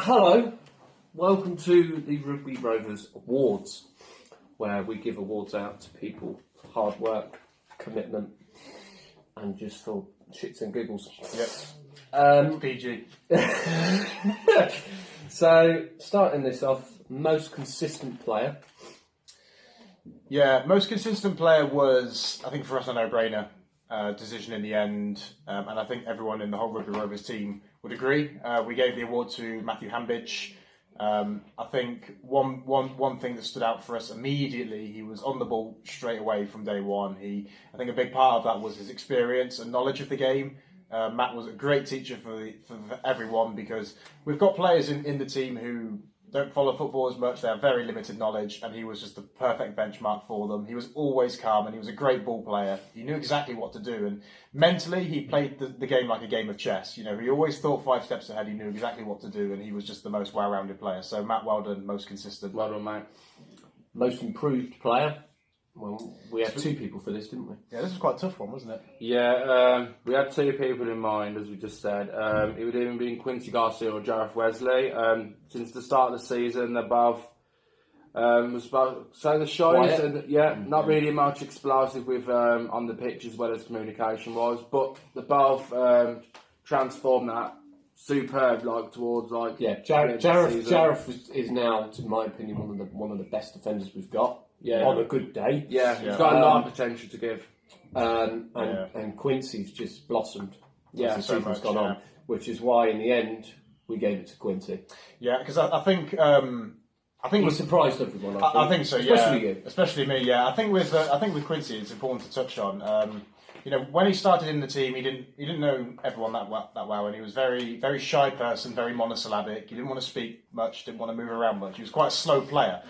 Hello, welcome to the Rugby Rovers Awards, where we give awards out to people for hard work, commitment, and just for shits and giggles. Yep. PG. So, starting this off, most consistent player. Yeah, most consistent player was, I think for us, a no-brainer decision in the end, and I think everyone in the whole Rugby Rovers team would agree. We gave the award to Matthew Hambidge. I think one thing that stood out for us immediately, he was on the ball straight away from day one. I think a big part of that was his experience and knowledge of the game. Matt was a great teacher for everyone, because we've got players in the team who don't follow football as much. They have very limited knowledge, and he was just the perfect benchmark for them. He was always calm, and he was a great ball player. He knew exactly what to do, and mentally he played the game like a game of chess. You know, he always thought 5 steps ahead. He knew exactly what to do, and he was just the most well-rounded player. So Matt, well done, most consistent. Well done, mate. Most improved player. Well, we had 2 people for this, didn't we? Yeah, this was quite a tough one, wasn't it? Yeah, we had 2 people in mind, as we just said. It would even be Quincy Garcia or Jareth Wesley. Since the start of the season, they're both was about so the shows, and not really much explosive with on the pitch as well as communication wise, but they both transformed that superb towards Jareth is now, in my opinion, one of the best defenders we've got. Yeah. On a good day. Yeah, he's got a lot of potential to give. And Quincy's just blossomed as the so season's much, gone on, which is why in the end we gave it to Quincy. Yeah, because I think He surprised everyone. I think so. Yeah, especially you, especially me. Yeah, I think with Quincy, it's important to touch on. You know, when he started in the team, he didn't know everyone that well, and he was very shy person, very monosyllabic. He didn't want to speak much, didn't want to move around much. He was quite a slow player.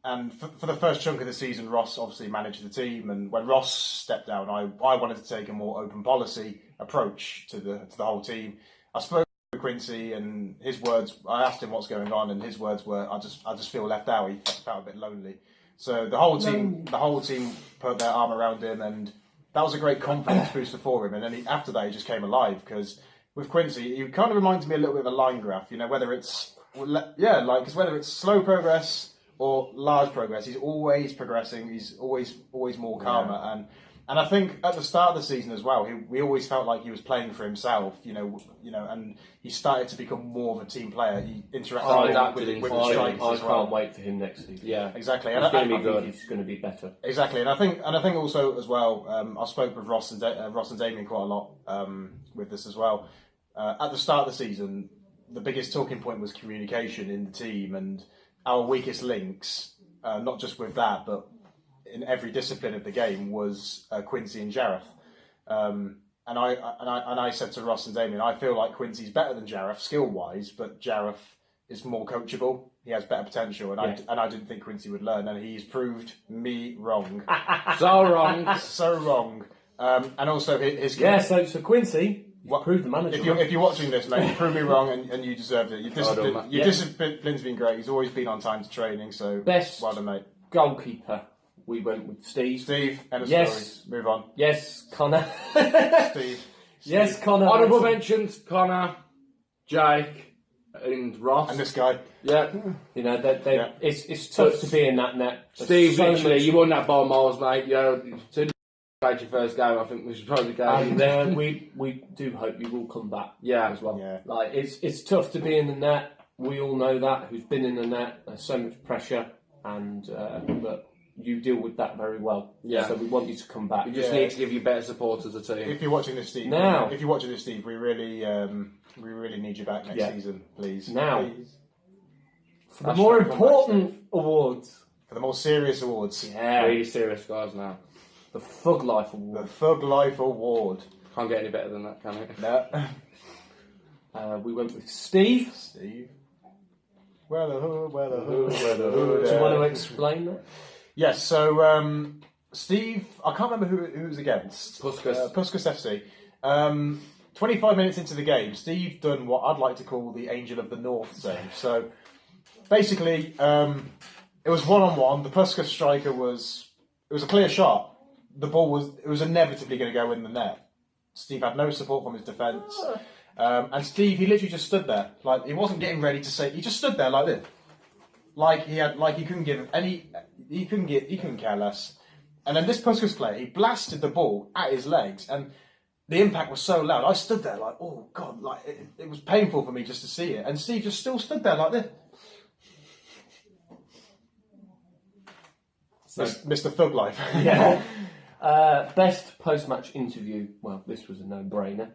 And for the first chunk of the season, Ross obviously managed the team, and when Ross stepped down, I wanted to take a more open policy approach to the whole team. I spoke to Quincy, and his words, I asked him what's going on, and his words were, I just feel left out. He felt a bit lonely. So the whole team put their arm around him, and that was a great confidence booster for him. And then after that, he just came alive, because with Quincy, he kind of reminds me a little bit of a line graph. You know, whether it's slow progress or large progress, he's always progressing. He's always more calmer, and I think at the start of the season as well, we always felt like he was playing for himself. You know, and he started to become more of a team player. He interacted with the strikers as well. I can't wait for him next season. Yeah, exactly. And I think he's going to be better. Exactly, and I think also as well. I spoke with Ross and Damian quite a lot with this as well. At the start of the season, the biggest talking point was communication in the team, and our weakest links, not just with that, but in every discipline of the game, was Quincy and Jareth. And I said to Ross and Damian, I feel like Quincy's better than Jareth skill-wise, but Jareth is more coachable. He has better potential, and I didn't think Quincy would learn, and he's proved me wrong. So wrong. So wrong. And also his so Quincy. Proved the manager. If you're watching this, mate, you proved me wrong, and you deserved it. Your discipline's been great. He's always been on time to training, so best well done, mate. Goalkeeper. We went with Steve. End of story. Move on. Yes, Connor. Steve. Yes, Connor. Honourable mentions: Connor, Jake, and Ross. And this guy. Yeah. You know, it's tough to be in that net. Steve, literally, you won that ball miles, mate. You know, played your first game, I think we should probably go. And we do hope you will come back as well. Yeah. Like it's tough to be in the net. We all know that. Who's been in the net? There's so much pressure, and but you deal with that very well. Yeah. So we want you to come back. We just need to give you better support as a team. If you're watching this, Steve. We really need you back next season, please. Now, for the more important awards, for the more serious awards. Yeah. Really serious guys now. The Thug Life Award. The Thug Life Award. Can't get any better than that, can it? No. We went with Steve. Where the hood. Do you want to explain that? Yes, so Steve, I can't remember who was against. Puskas FC. 25 minutes into the game, Steve done what I'd like to call the Angel of the North save. So basically, it was one-on-one. The Puskas striker was a clear shot. The ball was inevitably going to go in the net. Steve had no support from his defence. And Steve, he literally just stood there, like he wasn't getting ready to say. He just stood there like this, like he couldn't give any, he couldn't care less. And then this Puskas player, he blasted the ball at his legs, and the impact was so loud. I stood there like, oh God, like it was painful for me just to see it. And Steve just still stood there like this. So, Mr. Thug Life. Yeah. Best post-match interview. Well, this was a no-brainer.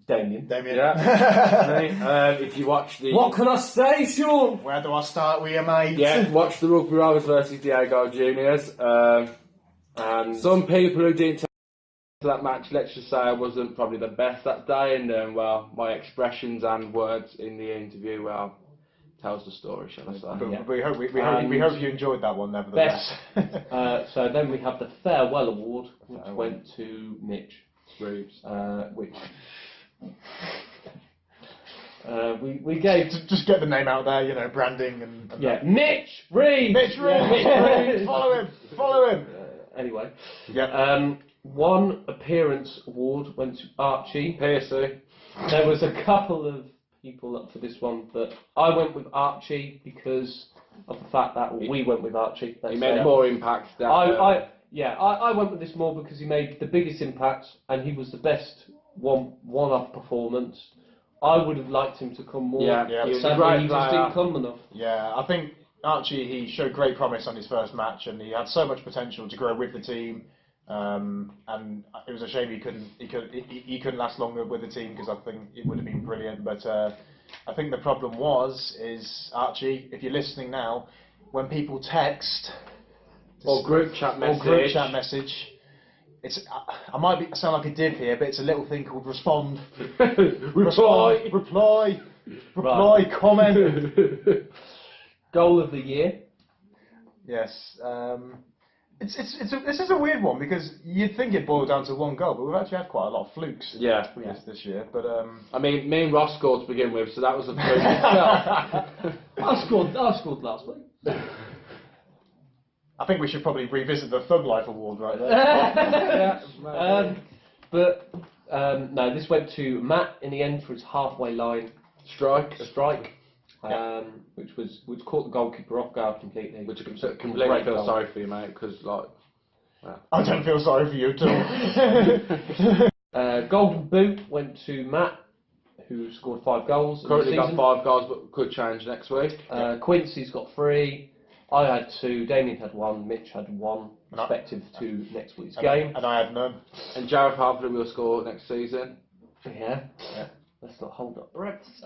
Damian. Yeah. If you watch the... What can I say, Sean? Where do I start with you, mate? Yeah, watch the Rugby Rovers versus Diego Juniors. And some people who didn't take that match, let's just say I wasn't probably the best that day, and well, my expressions and words in the interview, well, tells the story, shall I say. But we hope you enjoyed that one, nevertheless. So then we have the Farewell Award, which went to Mitch Reeves. which we gave... Just get the name out there, you know, branding and yeah, Mitch Reeves! Mitch Reeves! Follow him! Anyway. Yeah. One appearance award went to Archie. Piercy. There was a couple of people up for this one, but I went with Archie because of the fact that we went with Archie. He made more impact than... I went with this more because he made the biggest impact and he was the best one-off performance. I would have liked him to come more. Yeah, but he was a sadly, great he just player. didn't come enough. Yeah, I think Archie, he showed great promise on his first match, and he had so much potential to grow with the team. And it was a shame he couldn't last longer with the team, because I think it would have been brilliant. But I think the problem is Archie, if you're listening now, when people text or group chat message, it's I might sound like a div here, but it's a little thing called respond, reply, comment. Goal of the year. Yes. This is a weird one, because you'd think it boiled down to one goal, but we've actually had quite a lot of flukes this year. But I mean, me and Ross scored to begin with, so that was a fluke itself. I scored last week. I think we should probably revisit the Thug Life Award right there. No, this went to Matt in the end for his halfway line strike. Which caught the goalkeeper off guard completely. Which I completely feel sorry for you, mate, because like... Well. I don't feel sorry for you at all. Golden Boot went to Matt, who scored 5 goals. Currently got 5 goals, but could change next week. Quincy's got 3. I had 2. Damien had 1. Mitch had 1, respective to next week's game. And I had none. And Jared Harper will score next season. Yeah. Let's not hold up breaths.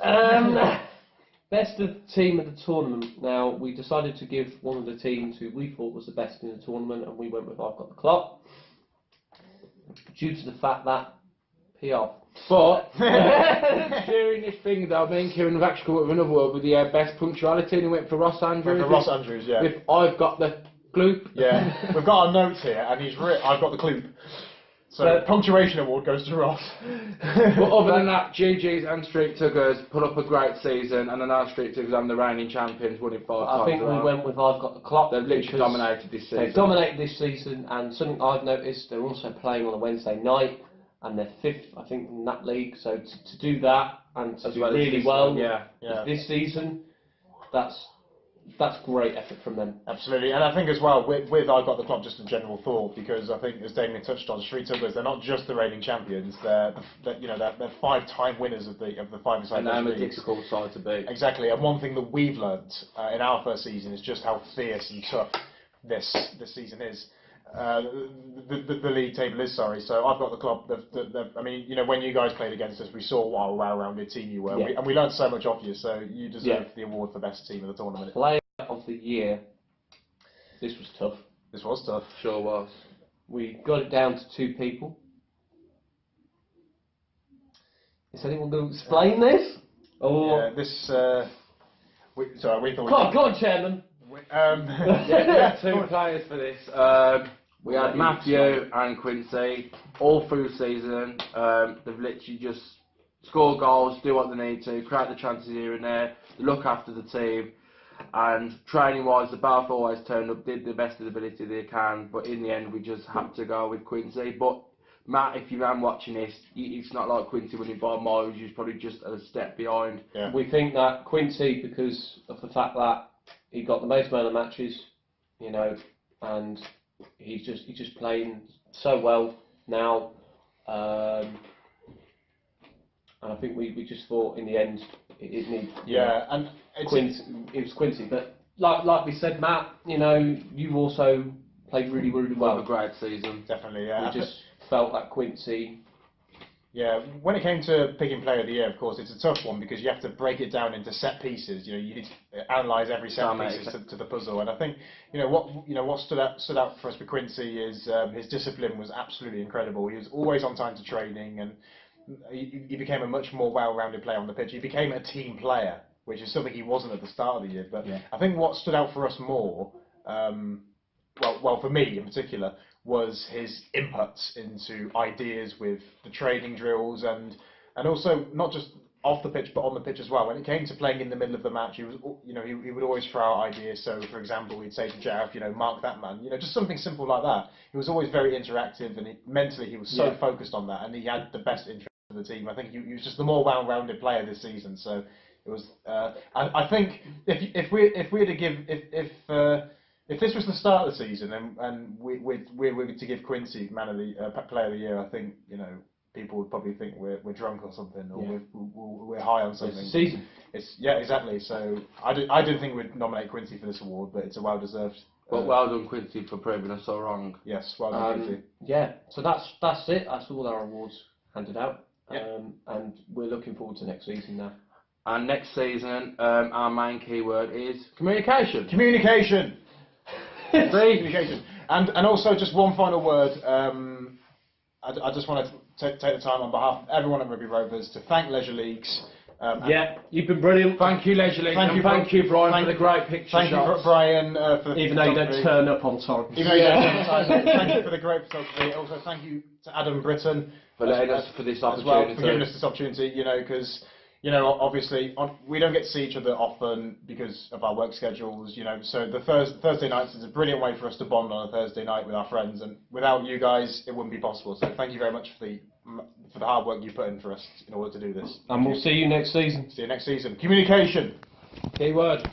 Best of team of the tournament. Now, we decided to give one of the teams who we thought was the best in the tournament, and we went with I've Got the Clock. Due to the fact that PR. But during this thing, though, me and Kieran have actually come up with another word with the best punctuality, and he went for Ross Andrews. For Ross Andrews, yeah. With I've Got the Gloop. Yeah, we've got our notes here, and he's written I've got the Gloop. So punctuation award goes to Ross. But other than that, GGs and Street Tuggers put up a great season, and I know Street Tuggers are the reigning champions, winning 5 times. I think we went with I've Got the Clock. They've literally dominated this season. They've dominated this season, and something I've noticed, they're also playing on a Wednesday night, and they're 5th, I think, in that league. So to do that and to do really well this season, that's great effort from them. Absolutely. And I think as well, with I've Got the Clock, just a general thought, because I think, as Damien touched on, Street Tuggers, they're not just the reigning champions, they're 5-time winners of the 5-a-side leagues. And they're a difficult side to beat. Exactly, and one thing that we've learnt in our first season is just how fierce and tough this season is. The league table is, sorry. So I've Got the Club. I mean, you know, when you guys played against us, we saw what a well-rounded team you were, and we learned so much off you. So you deserve the award for best team of the tournament. Player of the year. This was tough. This was tough. Sure was. We got it down to 2 people. Is anyone going to explain this? Or yeah, this. We thought. Go on, Chairman. 2 players for this. We had Matthew and Quincy all through the season. They've literally just scored goals, do what they need to, create the chances here and there, look after the team. And training-wise, the both always turned up, did the best of the ability they can. But in the end, we just had to go with Quincy. But Matt, if you're watching this, it's not like Quincy winning by miles. He's probably just a step behind. Yeah. We think that Quincy, because of the fact that he got the most amount of matches, you know, and he's just playing so well now. And I think we just thought in the end it needed. Yeah, and Quincy, it was Quincy, but like we said, Matt, you know, you also played really well. A great season. Definitely, yeah. We just felt that Quincy. Yeah, when it came to picking player of the year, of course, it's a tough one because you have to break it down into set pieces. You know, you need to analyse every set piece to the puzzle. And I think, what stood out for us with Quincy is his discipline was absolutely incredible. He was always on time to training, and he became a much more well-rounded player on the pitch. He became a team player, which is something he wasn't at the start of the year. But I think what stood out for us more, well, for me in particular, was his inputs into ideas with the training drills and also not just off the pitch but on the pitch as well. When it came to playing in the middle of the match, he would always throw out ideas. So, for example, he'd say to Jareth, mark that man. Just something simple like that. He was always very interactive, and mentally he was so focused on that, and he had the best interest of the team. I think he was just the more well-rounded player this season. So it was. I think if we were to give if this was the start of the season and we were to give Quincy player of the year, I think people would probably think we're drunk or something, or we're high on something. It's the season. Exactly. So I didn't think we'd nominate Quincy for this award, but it's a well deserved. But well done, Quincy, for proving us so wrong. Yes, well done, Quincy. Yeah. So that's it. That's all our awards handed out. And we're looking forward to next season now. And next season, our main keyword is communication. Communication. Communication. And also just one final word. I just want to take the time on behalf of everyone at Rugby Rovers to thank Leisure Leagues. You've been brilliant. Thank you, Leisure League. Thank you, Brian, for the great picture shots. Thank you, Brian, for even though you don't turn up on time. Even though you don't turn up on time. Thank you for the great photography. Also, thank you to Adam Britton for letting us for this opportunity. As well, for giving us this opportunity. Because obviously we don't get to see each other often because of our work schedules. So the Thursday nights is a brilliant way for us to bond on a Thursday night with our friends, and without you guys, it wouldn't be possible. So thank you very much for the hard work you put in for us in order to do this. And we'll see you next season. See you next season. Communication. Keyword.